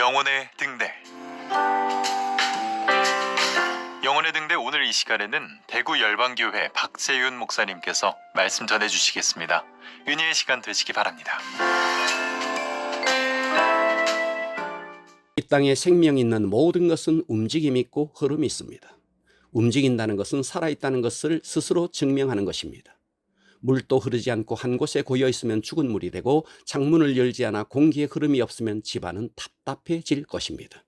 영혼의 등대. 영혼의 등대 오늘 이 시간에는 대구 열방교회 박재윤 목사님께서 말씀 전해주시겠습니다. 은혜의 시간 되시기 바랍니다. 이 땅에 생명이 있는 모든 것은 움직임이 있고 흐름이 있습니다. 움직인다는 것은 살아있다는 것을 스스로 증명하는 것입니다. 물도 흐르지 않고 한 곳에 고여 있으면 죽은 물이 되고 창문을 열지 않아 공기의 흐름이 없으면 집안은 답답해질 것입니다.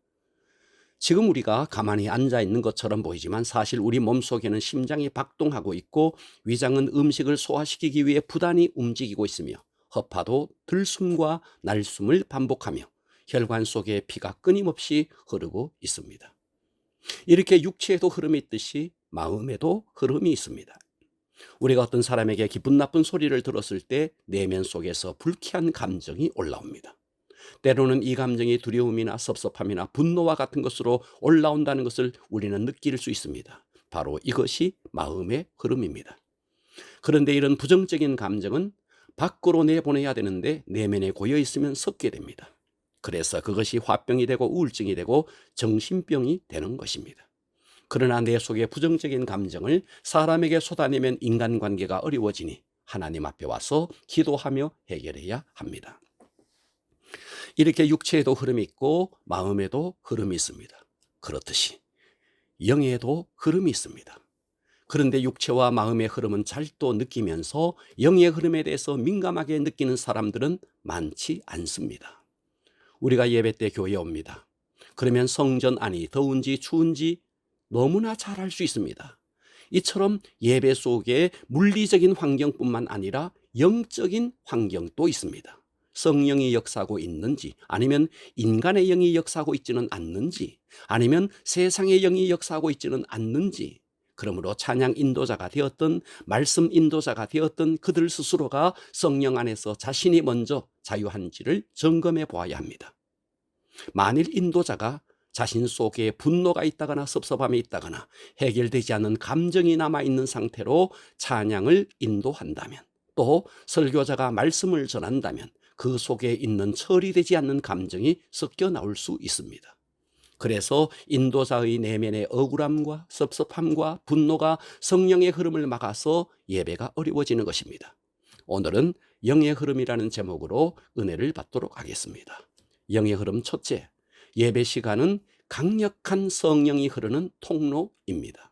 지금 우리가 가만히 앉아 있는 것처럼 보이지만 사실 우리 몸속에는 심장이 박동하고 있고 위장은 음식을 소화시키기 위해 부단히 움직이고 있으며 허파도 들숨과 날숨을 반복하며 혈관 속에 피가 끊임없이 흐르고 있습니다. 이렇게 육체에도 흐름이 있듯이 마음에도 흐름이 있습니다. 우리가 어떤 사람에게 기쁜 나쁜 소리를 들었을 때 내면 속에서 불쾌한 감정이 올라옵니다. 때로는 이 감정이 두려움이나 섭섭함이나 분노와 같은 것으로 올라온다는 것을 우리는 느낄 수 있습니다. 바로 이것이 마음의 흐름입니다. 그런데 이런 부정적인 감정은 밖으로 내보내야 되는데 내면에 고여 있으면 섞게 됩니다. 그래서 그것이 화병이 되고 우울증이 되고 정신병이 되는 것입니다. 그러나 내 속의 부정적인 감정을 사람에게 쏟아내면 인간관계가 어려워지니 하나님 앞에 와서 기도하며 해결해야 합니다. 이렇게 육체에도 흐름이 있고 마음에도 흐름이 있습니다. 그렇듯이 영에도 흐름이 있습니다. 그런데 육체와 마음의 흐름은 잘 또 느끼면서 영의 흐름에 대해서 민감하게 느끼는 사람들은 많지 않습니다. 우리가 예배 때 교회에 옵니다. 그러면 성전 안이 더운지 추운지 너무나 잘 알 수 있습니다. 이처럼 예배 속에 물리적인 환경뿐만 아니라 영적인 환경도 있습니다. 성령이 역사하고 있는지 아니면 인간의 영이 역사하고 있지는 않는지 아니면 세상의 영이 역사하고 있지는 않는지 그러므로 찬양 인도자가 되었던 말씀 인도자가 되었던 그들 스스로가 성령 안에서 자신이 먼저 자유한지를 점검해 보아야 합니다. 만일 인도자가 자신 속에 분노가 있다거나 섭섭함이 있다거나 해결되지 않는 감정이 남아있는 상태로 찬양을 인도한다면 또 설교자가 말씀을 전한다면 그 속에 있는 처리되지 않는 감정이 섞여 나올 수 있습니다. 그래서 인도자의 내면의 억울함과 섭섭함과 분노가 성령의 흐름을 막아서 예배가 어려워지는 것입니다. 오늘은 영의 흐름이라는 제목으로 은혜를 받도록 하겠습니다. 영의 흐름 첫째, 예배 시간은 강력한 성령이 흐르는 통로입니다.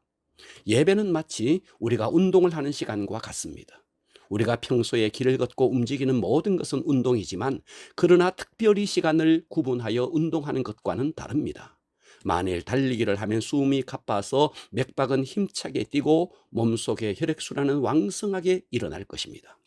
예배는 마치 우리가 운동을 하는 시간과 같습니다. 우리가 평소에 길을 걷고 움직이는 모든 것은 운동이지만 그러나 특별히 시간을 구분하여 운동하는 것과는 다릅니다. 만일 달리기를 하면 숨이 가빠서 맥박은 힘차게 뛰고 몸속의 혈액순환은 왕성하게 일어날 것입니다.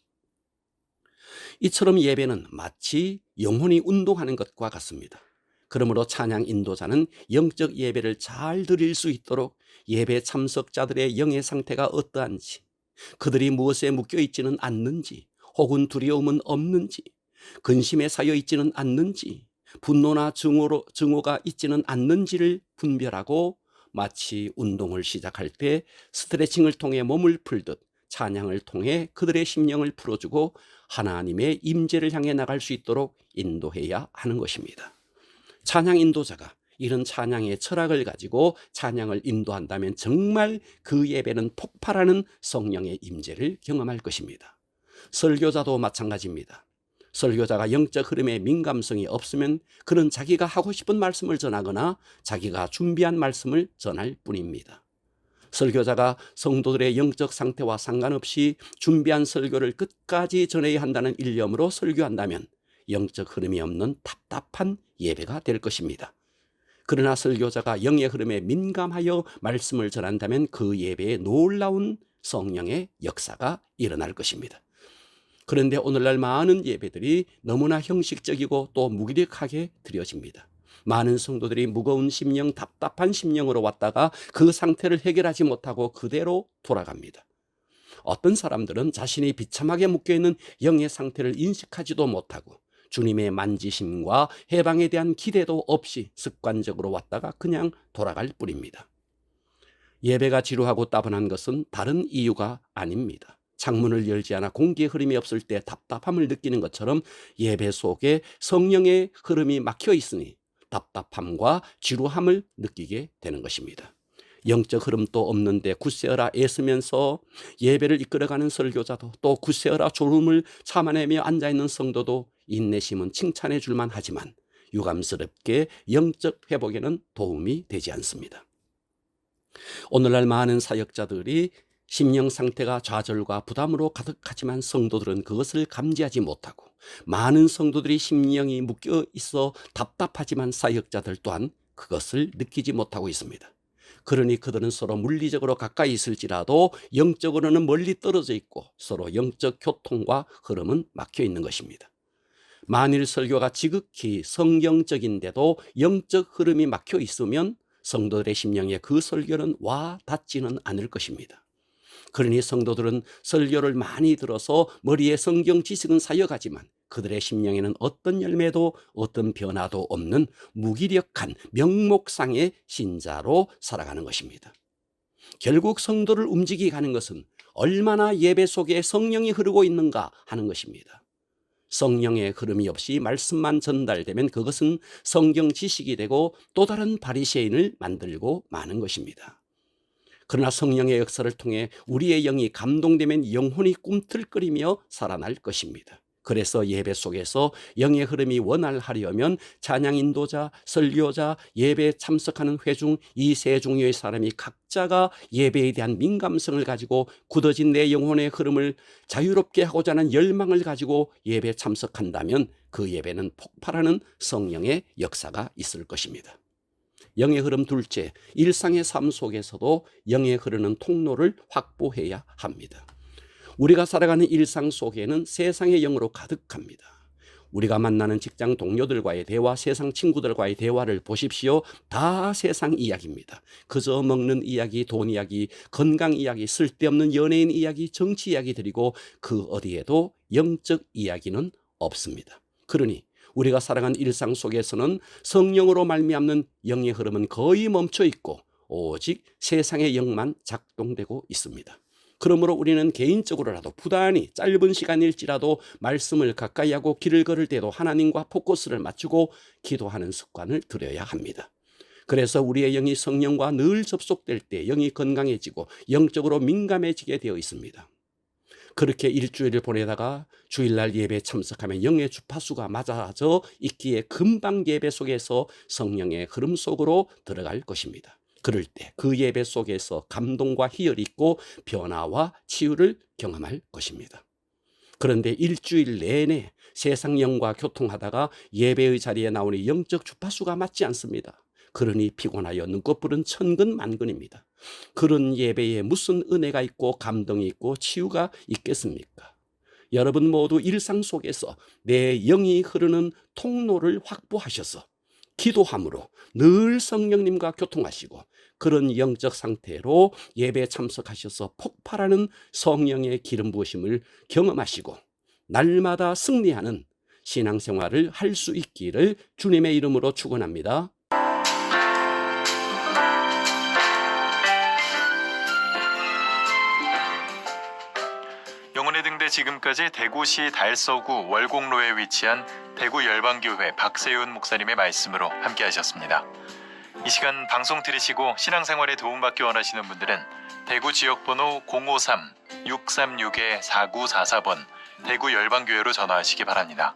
이처럼 예배는 마치 영혼이 운동하는 것과 같습니다. 그러므로 찬양 인도자는 영적 예배를 잘 드릴 수 있도록 예배 참석자들의 영의 상태가 어떠한지, 그들이 무엇에 묶여 있지는 않는지, 혹은 두려움은 없는지, 근심에 사여 있지는 않는지, 분노나 증오가 있지는 않는지를 분별하고 마치 운동을 시작할 때 스트레칭을 통해 몸을 풀듯 찬양을 통해 그들의 심령을 풀어주고 하나님의 임재를 향해 나갈 수 있도록 인도해야 하는 것입니다. 찬양 인도자가 이런 찬양의 철학을 가지고 찬양을 인도한다면 정말 그 예배는 폭발하는 성령의 임재를 경험할 것입니다. 설교자도 마찬가지입니다. 설교자가 영적 흐름에 민감성이 없으면 그는 자기가 하고 싶은 말씀을 전하거나 자기가 준비한 말씀을 전할 뿐입니다. 설교자가 성도들의 영적 상태와 상관없이 준비한 설교를 끝까지 전해야 한다는 일념으로 설교한다면 영적 흐름이 없는 답답한 예배가 될 것입니다. 그러나 설교자가 영의 흐름에 민감하여 말씀을 전한다면 그 예배에 놀라운 성령의 역사가 일어날 것입니다. 그런데 오늘날 많은 예배들이 너무나 형식적이고 또 무기력하게 드려집니다. 많은 성도들이 무거운 심령, 답답한 심령으로 왔다가 그 상태를 해결하지 못하고 그대로 돌아갑니다. 어떤 사람들은 자신이 비참하게 묶여있는 영의 상태를 인식하지도 못하고 주님의 만지심과 해방에 대한 기대도 없이 습관적으로 왔다가 그냥 돌아갈 뿐입니다. 예배가 지루하고 따분한 것은 다른 이유가 아닙니다. 창문을 열지 않아 공기의 흐름이 없을 때 답답함을 느끼는 것처럼 예배 속에 성령의 흐름이 막혀 있으니 답답함과 지루함을 느끼게 되는 것입니다. 영적 흐름도 없는데 굳세어라 애쓰면서 예배를 이끌어가는 설교자도, 또 굳세어라 졸음을 참아내며 앉아있는 성도도 인내심은 칭찬해 줄만 하지만 유감스럽게 영적 회복에는 도움이 되지 않습니다. 오늘날 많은 사역자들이 심령 상태가 좌절과 부담으로 가득하지만 성도들은 그것을 감지하지 못하고, 많은 성도들이 심령이 묶여 있어 답답하지만 사역자들 또한 그것을 느끼지 못하고 있습니다. 그러니 그들은 서로 물리적으로 가까이 있을지라도 영적으로는 멀리 떨어져 있고 서로 영적 교통과 흐름은 막혀 있는 것입니다. 만일 설교가 지극히 성경적인데도 영적 흐름이 막혀 있으면 성도들의 심령에 그 설교는 와 닿지는 않을 것입니다. 그러니 성도들은 설교를 많이 들어서 머리에 성경 지식은 사역하지만 그들의 심령에는 어떤 열매도 어떤 변화도 없는 무기력한 명목상의 신자로 살아가는 것입니다. 결국 성도를 움직이게 하는 것은 얼마나 예배 속에 성령이 흐르고 있는가 하는 것입니다. 성령의 흐름이 없이 말씀만 전달되면 그것은 성경 지식이 되고 또 다른 바리새인을 만들고 마는 것입니다. 그러나 성령의 역사를 통해 우리의 영이 감동되면 영혼이 꿈틀거리며 살아날 것입니다. 그래서 예배 속에서 영의 흐름이 원활하려면 찬양 인도자, 설교자, 예배에 참석하는 회중, 이 세 종류의 사람이 각자가 예배에 대한 민감성을 가지고 굳어진 내 영혼의 흐름을 자유롭게 하고자 하는 열망을 가지고 예배에 참석한다면 그 예배는 폭발하는 성령의 역사가 있을 것입니다. 영의 흐름 둘째, 일상의 삶 속에서도 영의 흐르는 통로를 확보해야 합니다. 우리가 살아가는 일상 속에는 세상의 영으로 가득합니다. 우리가 만나는 직장 동료들과의 대화, 세상 친구들과의 대화를 보십시오. 다 세상 이야기입니다. 그저 먹는 이야기, 돈 이야기, 건강 이야기, 쓸데없는 연예인 이야기, 정치 이야기들이고 그 어디에도 영적 이야기는 없습니다. 그러니 우리가 살아가는 일상 속에서는 성령으로 말미암는 영의 흐름은 거의 멈춰 있고 오직 세상의 영만 작동되고 있습니다. 그러므로 우리는 개인적으로라도 부단히 짧은 시간일지라도 말씀을 가까이 하고 길을 걸을 때도 하나님과 포커스를 맞추고 기도하는 습관을 들여야 합니다. 그래서 우리의 영이 성령과 늘 접속될 때 영이 건강해지고 영적으로 민감해지게 되어 있습니다. 그렇게 일주일을 보내다가 주일날 예배에 참석하면 영의 주파수가 맞아져 있기에 금방 예배 속에서 성령의 흐름 속으로 들어갈 것입니다. 그럴 때 그 예배 속에서 감동과 희열이 있고 변화와 치유를 경험할 것입니다. 그런데 일주일 내내 세상 영과 교통하다가 예배의 자리에 나오니 영적 주파수가 맞지 않습니다. 그러니 피곤하여 눈꺼풀은 천근만근입니다. 그런 예배에 무슨 은혜가 있고 감동이 있고 치유가 있겠습니까? 여러분 모두 일상 속에서 내 영이 흐르는 통로를 확보하셔서 기도함으로 늘 성령님과 교통하시고 그런 영적 상태로 예배에 참석하셔서 폭발하는 성령의 기름 부으심을 경험하시고 날마다 승리하는 신앙생활을 할 수 있기를 주님의 이름으로 축원합니다. 영혼의 등대 지금까지 대구시 달서구 월곡로에 위치한 대구 열방교회 박세윤 목사님의 말씀으로 함께 하셨습니다. 이 시간 방송 들으시고 신앙생활에 도움받기 원하시는 분들은 대구 지역번호 053-636-4944번 대구 열방교회로 전화하시기 바랍니다.